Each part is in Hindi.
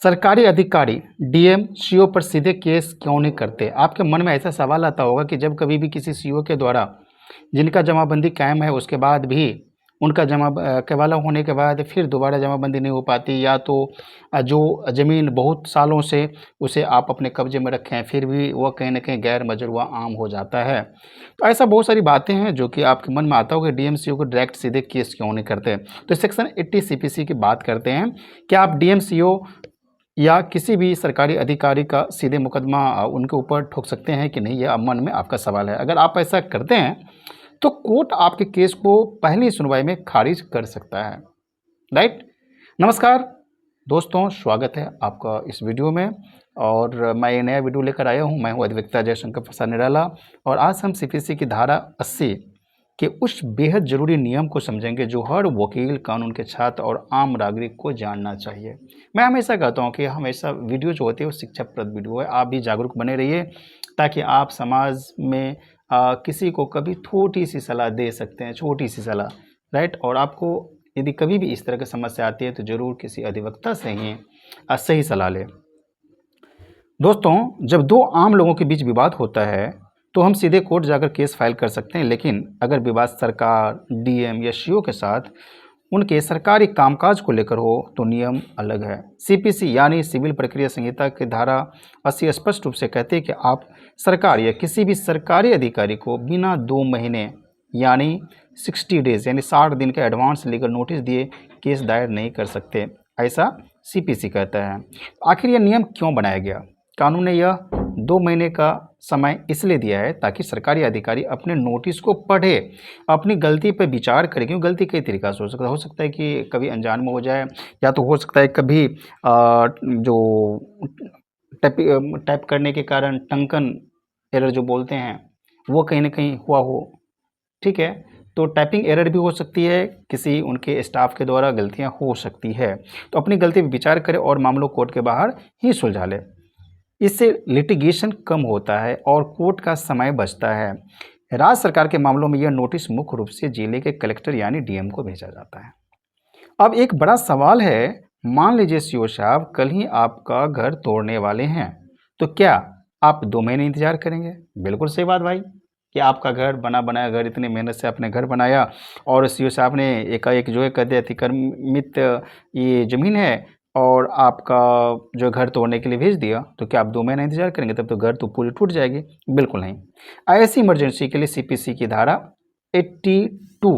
सरकारी अधिकारी डीएम सीओ पर सीधे केस क्यों नहीं करते? आपके मन में ऐसा सवाल आता होगा कि जब कभी भी किसी सीओ के द्वारा जिनका जमाबंदी कायम है उसके बाद भी उनका केवाला होने के बाद फिर दोबारा जमाबंदी नहीं हो पाती, या तो जो ज़मीन बहुत सालों से उसे आप अपने कब्जे में रखें फिर भी वह कहीं न कहीं गैर मजरूआ आम हो जाता है। तो ऐसा बहुत सारी बातें हैं जो कि आपके मन में आता होगा, डीएम सीओ को डायरेक्ट सीधे केस क्यों नहीं करते? तो सेक्शन 80 सीपीसी की बात करते हैं। क्या आप डीएम सीओ या किसी भी सरकारी अधिकारी का सीधे मुकदमा उनके ऊपर ठोक सकते हैं कि नहीं? यह मन में आपका सवाल है। अगर आप ऐसा करते हैं तो कोर्ट आपके केस को पहली सुनवाई में खारिज कर सकता है। राइट? नमस्कार दोस्तों, स्वागत है आपका इस वीडियो में। और मैं ये नया वीडियो लेकर आया हूँ। मैं हूँ अधिवक्ता जयशंकर प्रसाद निराला, और आज हम सीपीसी की धारा 80 के उस बेहद ज़रूरी नियम को समझेंगे जो हर वकील, कानून के छात्र और आम नागरिक को जानना चाहिए। मैं हमेशा कहता हूँ कि हमेशा वीडियो जो होती है वो शिक्षाप्रद वीडियो है। आप भी जागरूक बने रहिए ताकि आप समाज में किसी को कभी छोटी सी सलाह दे सकते हैं, छोटी सी सलाह। राइट? और आपको यदि कभी भी इस तरह की समस्या आती है तो ज़रूर किसी अधिवक्ता से ही सही सलाह लें। दोस्तों, जब दो आम लोगों के बीच विवाद होता है तो हम सीधे कोर्ट जाकर केस फाइल कर सकते हैं, लेकिन अगर विवाद सरकार, डीएम या सीओ के साथ उनके सरकारी कामकाज को लेकर हो तो नियम अलग है। सीपीसी यानी सिविल प्रक्रिया संहिता की धारा 80 स्पष्ट रूप से कहते हैं कि आप सरकार या किसी भी सरकारी अधिकारी को बिना 2 महीने यानी 60 डेज यानी 60 दिन का एडवांस लीगल नोटिस दिए केस दायर नहीं कर सकते, ऐसा सीपीसी कहता है। आखिर यह नियम क्यों बनाया गया? कानून ने यह 2 महीने का समय इसलिए दिया है ताकि सरकारी अधिकारी अपने नोटिस को पढ़े, अपनी गलती पर विचार करे। क्योंकि गलती कई तरीक़ा से हो सकता है कि कभी अनजान में हो जाए, या तो हो सकता है कभी जो टाइप करने के कारण टंकन एरर जो बोलते हैं वो कहीं ना कहीं हुआ हो। ठीक है, तो टाइपिंग एरर भी हो सकती है, किसी उनके स्टाफ के द्वारा गलतियां हो सकती है। तो अपनी गलती पर विचार करें और मामलों कोर्ट के बाहर ही सुलझा ले। इससे लिटिगेशन कम होता है और कोर्ट का समय बचता है। राज्य सरकार के मामलों में यह नोटिस मुख्य रूप से जिले के कलेक्टर यानी डीएम को भेजा जाता है। अब एक बड़ा सवाल है, मान लीजिए सीओ साहब कल ही आपका घर तोड़ने वाले हैं, तो क्या आप 2 महीने इंतजार करेंगे? बिल्कुल सही बात भाई, कि आपका घर बना बनाया घर, इतनी मेहनत से आपने घर बनाया और सीओ साहब ने एकाएक जो है कहते हैं अतिक्रमित ये ज़मीन है और आपका जो घर तोड़ने के लिए भेज दिया, तो क्या आप 2 महीना इंतजार करेंगे? तब तो घर तो पूरी टूट जाएगी। बिल्कुल नहीं। ऐसी इमरजेंसी के लिए सीपीसी की धारा 82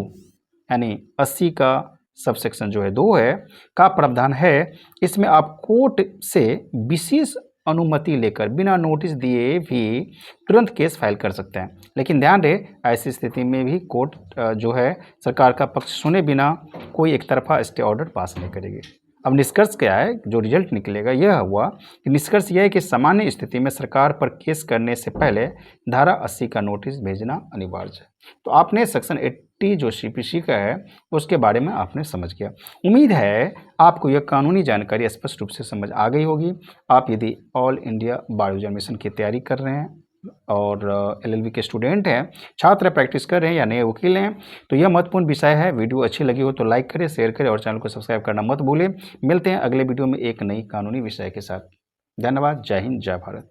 यानी 80 का सबसेक्शन जो है 2 है का प्रावधान है। इसमें आप कोर्ट से विशेष अनुमति लेकर बिना नोटिस दिए भी तुरंत केस फाइल कर सकते हैं। लेकिन ध्यान रहे, ऐसी स्थिति में भी कोर्ट जो है सरकार का पक्ष सुने बिना कोई एक तरफा स्टे ऑर्डर पास नहीं करेगी। अब निष्कर्ष क्या है, जो रिजल्ट निकलेगा यह हुआ कि निष्कर्ष यह है कि सामान्य स्थिति में सरकार पर केस करने से पहले धारा 80 का नोटिस भेजना अनिवार्य है। तो आपने सेक्शन 80 जो सीपीसी का है उसके बारे में आपने समझ गया। उम्मीद है आपको यह कानूनी जानकारी स्पष्ट रूप से समझ आ गई होगी। आप यदि ऑल इंडिया बार एग्जामिनेशन की तैयारी कर रहे हैं और एलएलबी के स्टूडेंट हैं, छात्र प्रैक्टिस कर रहे हैं या नए वकील हैं, तो यह महत्वपूर्ण विषय है। वीडियो अच्छी लगी हो तो लाइक करें, शेयर करें और चैनल को सब्सक्राइब करना मत भूलें। मिलते हैं अगले वीडियो में एक नई कानूनी विषय के साथ। धन्यवाद। जय हिंद, जय भारत।